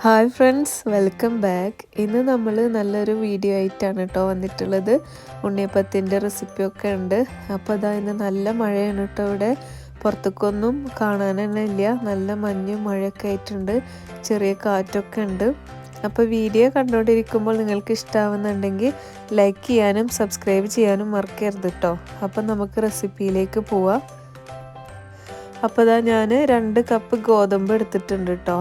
Hi friends, welcome back. ഇന്ന് നമ്മൾ നല്ലൊരു വീഡിയോ ആയിട്ടാണ് കേട്ടോ വന്നിട്ടുള്ളത്. ഉണ്ണിയപ്പത്തിൻ്റെ റെസിപ്പിയൊക്കെ ഉണ്ട്. അപ്പോൾ അതാ ഇന്ന് നല്ല മഴയാണ് കേട്ടോ. ഇവിടെ പുറത്തേക്കൊന്നും കാണാൻ തന്നെ ഇല്ല. നല്ല മഞ്ഞും മഴയൊക്കെ ആയിട്ടുണ്ട്, ചെറിയ കാറ്റൊക്കെ ഉണ്ട്. അപ്പോൾ വീഡിയോ കണ്ടുകൊണ്ടിരിക്കുമ്പോൾ നിങ്ങൾക്ക് ഇഷ്ടമാവുന്നുണ്ടെങ്കിൽ ലൈക്ക് ചെയ്യാനും സബ്സ്ക്രൈബ് ചെയ്യാനും മറക്കരുത് കേട്ടോ. അപ്പോൾ നമുക്ക് റെസിപ്പിയിലേക്ക് പോവാം. അപ്പോൾ അതാ ഞാൻ 2 കപ്പ് ഗോതമ്പ് എടുത്തിട്ടുണ്ട് കേട്ടോ.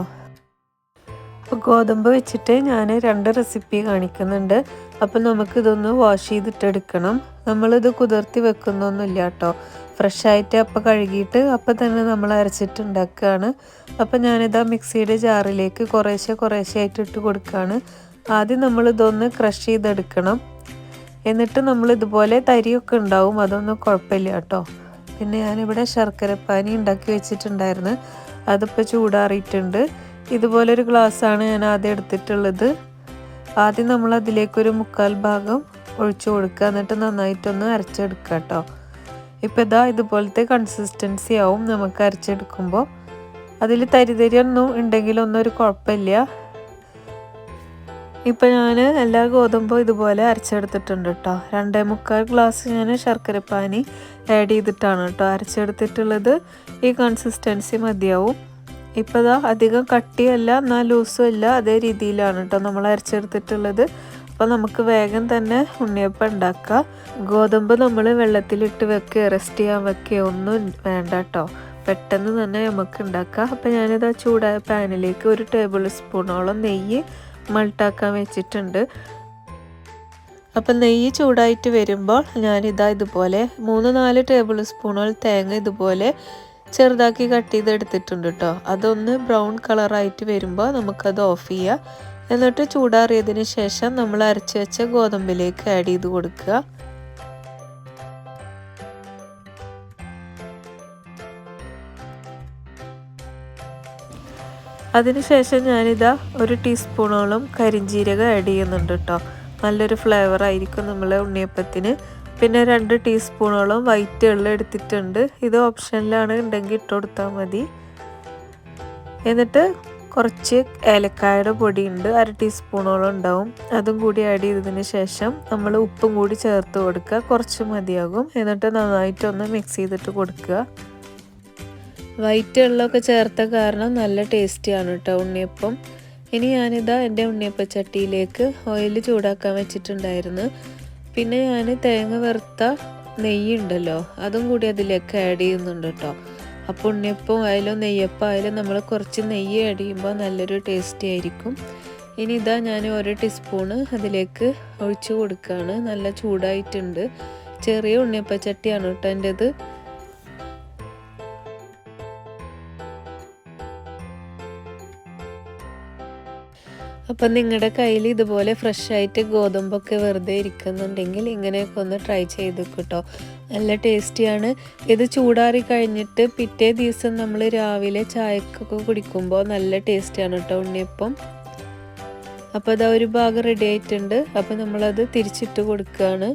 അപ്പോൾ ഗോതമ്പ് വെച്ചിട്ട് ഞാൻ 2 റെസിപ്പി കാണിക്കുന്നുണ്ട്. അപ്പോൾ നമുക്കിതൊന്ന് വാഷ് ചെയ്തിട്ടെടുക്കണം. നമ്മളിത് കുതിർത്തി വെക്കുന്നൊന്നുമില്ല കേട്ടോ. ഫ്രഷായിട്ട് അപ്പം കഴുകിയിട്ട് അപ്പം തന്നെ നമ്മൾ അരച്ചിട്ടുണ്ടാക്കുകയാണ്. അപ്പോൾ ഞാനിതാ മിക്സിയുടെ ജാറിലേക്ക് കുറേശ്ശെ ആയിട്ട് ഇട്ട് കൊടുക്കുകയാണ്. ആദ്യം നമ്മളിതൊന്ന് ക്രഷ് ചെയ്തെടുക്കണം. എന്നിട്ട് നമ്മളിതുപോലെ തരിയൊക്കെ ഉണ്ടാവും, അതൊന്നും കുഴപ്പമില്ല കേട്ടോ. പിന്നെ ഞാനിവിടെ ശർക്കരപ്പാനി ഉണ്ടാക്കി വെച്ചിട്ടുണ്ടായിരുന്നു, അതിപ്പോൾ ചൂടാറിയിട്ടുണ്ട്. ഇതുപോലൊരു ഗ്ലാസ്സാണ് ഞാൻ ആദ്യം എടുത്തിട്ടുള്ളത്. ആദ്യം നമ്മൾ അതിലേക്കൊരു 1/4 ഭാഗം ഒഴിച്ചു കൊടുക്കുക, എന്നിട്ട് നന്നായിട്ടൊന്ന് അരച്ചെടുക്കുക കേട്ടോ. ഇപ്പോൾ ഇതാ ഇതുപോലത്തെ കൺസിസ്റ്റൻസി ആവും നമുക്ക് അരച്ചെടുക്കുമ്പോൾ. അതിൽ തരിതരിയൊന്നും ഉണ്ടെങ്കിലൊന്നും ഒരു കുഴപ്പമില്ല. ഇപ്പം ഞാൻ എല്ലാ ഗോതമ്പും ഇതുപോലെ അരച്ചെടുത്തിട്ടുണ്ട് കേട്ടോ. 2.25 ഗ്ലാസ് ഞാൻ ശർക്കരപ്പാനി ആഡ് ചെയ്തിട്ടാണ് കേട്ടോ അരച്ചെടുത്തിട്ടുള്ളത്. ഈ കൺസിസ്റ്റൻസി മതിയാവും. ഇപ്പോൾ ഇതാ അധികം കട്ടിയല്ല എന്നാൽ ലൂസും അല്ല, അതേ രീതിയിലാണ് കേട്ടോ നമ്മൾ അരച്ചെടുത്തിട്ടുള്ളത്. അപ്പോൾ നമുക്ക് വേഗം തന്നെ ഉണ്ണിയപ്പം ഉണ്ടാക്കാം. ഗോതമ്പ് നമ്മൾ വെള്ളത്തിലിട്ട് വെക്കുക, റെസ്റ്റ് ചെയ്യാൻ വെക്കുക ഒന്നും വേണ്ട കേട്ടോ, പെട്ടെന്ന് തന്നെ നമുക്ക് ഉണ്ടാക്കാം. അപ്പോൾ ഞാനിതാ ചൂടായ പാനിലേക്ക് 1 ടേബിൾ സ്പൂണോളം നെയ്യ് മെൽട്ടാക്കാൻ വെച്ചിട്ടുണ്ട്. അപ്പം നെയ്യ് ചൂടായിട്ട് വരുമ്പോൾ ഞാനിതാ ഇതുപോലെ 3-4 ടേബിൾ സ്പൂണോളം തേങ്ങ ഇതുപോലെ ചെറുതാക്കി കട്ട് ചെയ്തെടുത്തിട്ടുണ്ട് കേട്ടോ. അതൊന്ന് ബ്രൗൺ കളറായിട്ട് വരുമ്പോൾ നമുക്കത് ഓഫ് ചെയ്യാം. എന്നിട്ട് ചൂടാറിയതിന് ശേഷം നമ്മൾ അരച്ച് വെച്ച ഗോതമ്പിലേക്ക് ആഡ് ചെയ്ത് കൊടുക്കുക. അതിനുശേഷം ഞാനിതാ 1 ടീസ്പൂണോളം കരിഞ്ജീരകം ആഡ് ചെയ്യുന്നുണ്ട് കേട്ടോ. നല്ലൊരു ഫ്ലേവർ ആയിരിക്കും നമ്മളെ ഉണ്ണിയപ്പത്തിന്. പിന്നെ 2 ടീസ്പൂണോളം വൈറ്റ് എള്ള് എടുത്തിട്ടുണ്ട്. ഇത് ഓപ്ഷനിലാണ്, ഉണ്ടെങ്കിൽ ഇട്ട് കൊടുത്താൽ മതി. എന്നിട്ട് കുറച്ച് ഏലക്കായുടെ പൊടിയുണ്ട്, 1/2 ടീസ്പൂണോളം ഉണ്ടാവും, അതും കൂടി ആഡ് ചെയ്തതിന് ശേഷം നമ്മൾ ഉപ്പും കൂടി ചേർത്ത് കൊടുക്കുക. കുറച്ച് മതിയാകും. എന്നിട്ട് നന്നായിട്ടൊന്ന് മിക്സ് ചെയ്തിട്ട് കൊടുക്കുക. വൈറ്റ് എള്ളൊക്കെ ചേർത്ത കാരണം നല്ല ടേസ്റ്റിയാണ് കേട്ടോ ഉണ്ണിയപ്പം. ഇനി ഞാനിതാ എൻ്റെ ഉണ്ണിയപ്പച്ചട്ടിയിലേക്ക് ഓയിൽ ചൂടാക്കാൻ വെച്ചിട്ടുണ്ടായിരുന്നു. പിന്നെ ഞാൻ തേങ്ങ വറുത്ത നെയ്യ് ഉണ്ടല്ലോ, അതും കൂടി അതിലേക്ക് ആഡ് ചെയ്യുന്നുണ്ട് കേട്ടോ. അപ്പോൾ ഉണ്ണിയപ്പം ആയാലും നെയ്യപ്പം ആയാലും നമ്മൾ കുറച്ച് നെയ്യ് ആഡ് ചെയ്യുമ്പോൾ നല്ലൊരു ടേസ്റ്റി ആയിരിക്കും. ഇനി ഇതാ ഞാൻ 1 ടീസ്പൂണ് അതിലേക്ക് ഒഴിച്ചു കൊടുക്കുകയാണ്. നല്ല ചൂടായിട്ടുണ്ട്. ചെറിയ ഉണ്ണിയപ്പച്ചട്ടിയാണ് കേട്ടോ എൻ്റെത്. അപ്പം നിങ്ങളുടെ കയ്യിൽ ഇതുപോലെ ഫ്രഷായിട്ട് ഗോതമ്പൊക്കെ വെറുതെ ഇരിക്കുന്നുണ്ടെങ്കിൽ ഇങ്ങനെയൊക്കെ ഒന്ന് ട്രൈ ചെയ്ത് കേട്ടോ. നല്ല ടേസ്റ്റിയാണ്. ഇത് ചൂടാറി കഴിഞ്ഞിട്ട് പിറ്റേ ദിവസം നമ്മൾ രാവിലെ ചായക്കൊക്കെ കുടിക്കുമ്പോൾ നല്ല ടേസ്റ്റിയാണ് കേട്ടോ ഉണ്ണിയപ്പം. അപ്പോൾ അതാ ഒരു ഭാഗം റെഡി ആയിട്ടുണ്ട്. അപ്പോൾ നമ്മളത് തിരിച്ചിട്ട് കൊടുക്കുകയാണ്.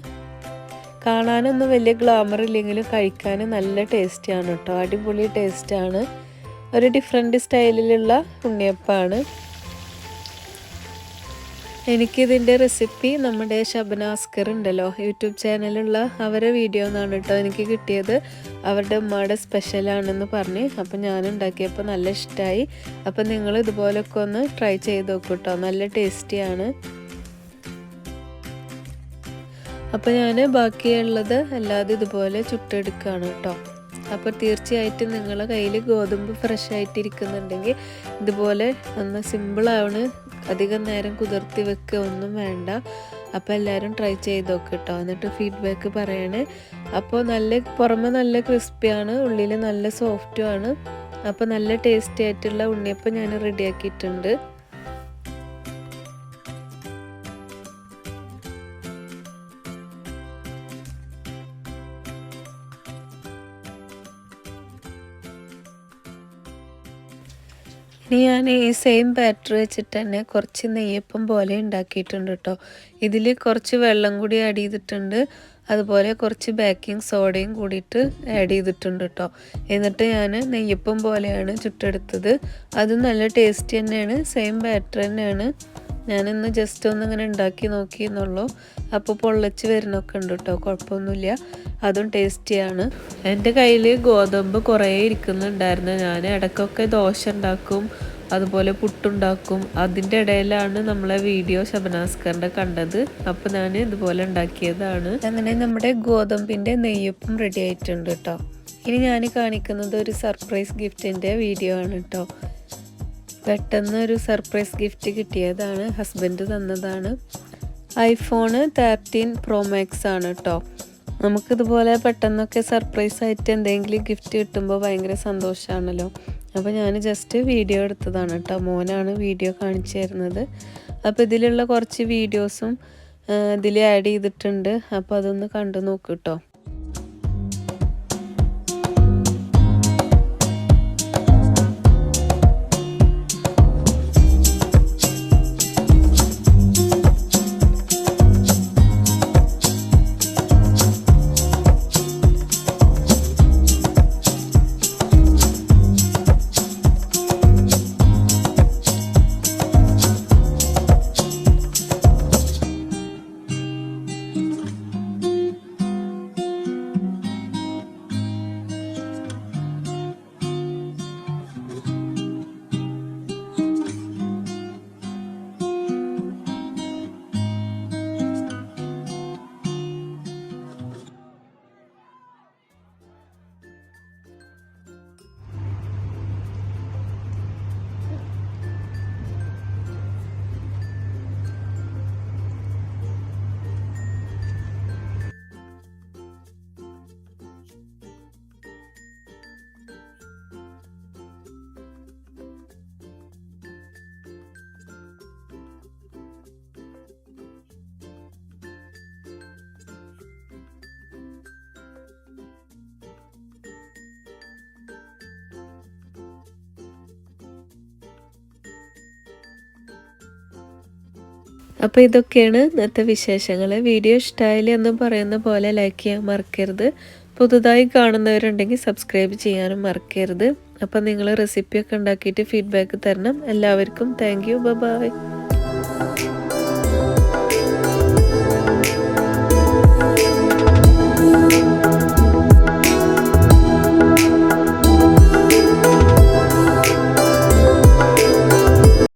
കാണാനൊന്നും വലിയ ഗ്ലാമർ ഇല്ലെങ്കിലും കഴിക്കാൻ നല്ല ടേസ്റ്റിയാണ് കേട്ടോ. അടിപൊളി ടേസ്റ്റാണ്. ഒരു ഡിഫറെൻറ്റ് സ്റ്റൈലിലുള്ള ഉണ്ണിയപ്പമാണ്. എനിക്കിതിൻ്റെ റെസിപ്പി നമ്മുടെ ഷബനാസ്കർ ഉണ്ടല്ലോ, യൂട്യൂബ് ചാനലുള്ള അവരെ വീഡിയോ എന്നാണ് കേട്ടോ എനിക്ക് കിട്ടിയത്. അവരുടെ ഉമ്മയുടെ സ്പെഷ്യലാണെന്ന് പറഞ്ഞ് അപ്പോൾ ഞാൻ ഉണ്ടാക്കിയപ്പോൾ നല്ല ഇഷ്ടമായി. അപ്പോൾ നിങ്ങൾ ഇതുപോലൊക്കെ ഒന്ന് ട്രൈ ചെയ്ത് നോക്കൂ കേട്ടോ, നല്ല ടേസ്റ്റിയാണ്. അപ്പോൾ ഞാൻ ബാക്കിയുള്ളത് അല്ലാതെ ഇതുപോലെ ചുട്ടെടുക്കുകയാണ് കേട്ടോ. അപ്പോൾ തീർച്ചയായിട്ടും നിങ്ങളുടെ കയ്യിൽ ഗോതമ്പ് ഫ്രഷായിട്ടിരിക്കുന്നുണ്ടെങ്കിൽ ഇതുപോലെ ഒന്ന് സിമ്പിളാണ്, അധികം നേരം കുതിർത്തി വെക്കുക ഒന്നും വേണ്ട. അപ്പോൾ എല്ലാവരും ട്രൈ ചെയ്ത് നോക്ക് കേട്ടോ, എന്നിട്ട് ഫീഡ്ബാക്ക് പറയണേ. അപ്പോൾ പുറമെ നല്ല ക്രിസ്പിയാണ്, ഉള്ളിൽ നല്ല സോഫ്റ്റുമാണ്. അപ്പോൾ നല്ല ടേസ്റ്റി ആയിട്ടുള്ള ഉണ്ണിയപ്പം ഞാൻ റെഡിയാക്കിയിട്ടുണ്ട്. ഇനി ഞാൻ ഈ സെയിം ബാറ്റർ വെച്ചിട്ട് തന്നെ കുറച്ച് നെയ്യപ്പം പോലെ ഉണ്ടാക്കിയിട്ടുണ്ട് കേട്ടോ. ഇതിൽ കുറച്ച് വെള്ളം കൂടി ആഡ് ചെയ്തിട്ടുണ്ട്. അതുപോലെ കുറച്ച് ബേക്കിംഗ് സോഡയും കൂടിയിട്ട് ആഡ് ചെയ്തിട്ടുണ്ട് കേട്ടോ. എന്നിട്ട് ഞാൻ നെയ്യപ്പം പോലെയാണ് ചുട്ടെടുത്തത്. അതും നല്ല ടേസ്റ്റി തന്നെയാണ്, സെയിം ബാറ്റർ തന്നെയാണ്. ഞാനിന്ന് ജസ്റ്റ് ഒന്ന് ഇങ്ങനെ ഉണ്ടാക്കി നോക്കിയെന്നുള്ളൂ. അപ്പോൾ പൊള്ളച്ച് വരുന്നൊക്കെ ഉണ്ട് കേട്ടോ, കുഴപ്പമൊന്നുമില്ല. അതും ടേസ്റ്റിയാണ്. എൻ്റെ കയ്യിൽ ഗോതമ്പ് കുറേ ഇരിക്കുന്നുണ്ടായിരുന്നു. ഞാൻ ഇടയ്ക്കൊക്കെ ദോശ ഉണ്ടാക്കും, അതുപോലെ പുട്ടുണ്ടാക്കും. അതിൻ്റെ ഇടയിലാണ് നമ്മളെ വീഡിയോ ഷബനാസ്കറിൻ്റെ കണ്ടത്. അപ്പോൾ ഞാൻ ഇതുപോലെ ഉണ്ടാക്കിയതാണ്. അങ്ങനെ നമ്മുടെ ഗോതമ്പിൻ്റെ നെയ്യപ്പം റെഡി ആയിട്ടുണ്ട് കേട്ടോ. ഇനി ഞാൻ കാണിക്കുന്നത് ഒരു സർപ്രൈസ് ഗിഫ്റ്റിൻ്റെ വീഡിയോ ആണ് കേട്ടോ. പെട്ടെന്ന് ഒരു സർപ്രൈസ് ഗിഫ്റ്റ് കിട്ടിയതാണ്, ഹസ്ബൻഡ് തന്നതാണ്. iPhone 13 Pro Max ആണ് കേട്ടോ. നമുക്കിതുപോലെ പെട്ടെന്നൊക്കെ സർപ്രൈസ് ആയിട്ട് എന്തെങ്കിലും ഗിഫ്റ്റ് കിട്ടുമ്പോൾ ഭയങ്കര സന്തോഷമാണല്ലോ. അപ്പോൾ ഞാൻ ജസ്റ്റ് വീഡിയോ എടുത്തതാണ് കേട്ടോ. മോനാണ് വീഡിയോ കാണിച്ചു തരുന്നത്. അപ്പോൾ ഇതിലുള്ള കുറച്ച് വീഡിയോസും ഇതിൽ ആഡ് ചെയ്തിട്ടുണ്ട്. അപ്പോൾ അതൊന്ന് കണ്ടു നോക്കൂ കേട്ടോ. അപ്പോൾ ഇതൊക്കെയാണ് ഇന്നത്തെ വിശേഷങ്ങൾ. വീഡിയോ ഇഷ്ടമായില്ല എന്ന് പറയുന്ന പോലെ ലൈക്ക് ചെയ്യാൻ മറക്കരുത്. പുതുതായി കാണുന്നവരുണ്ടെങ്കിൽ സബ്സ്ക്രൈബ് ചെയ്യാനും മറക്കരുത്. അപ്പോൾ നിങ്ങൾ റെസിപ്പിയൊക്കെ ഉണ്ടാക്കിയിട്ട് ഫീഡ്ബാക്ക് തരണം. എല്ലാവർക്കും താങ്ക് യു. ബൈ.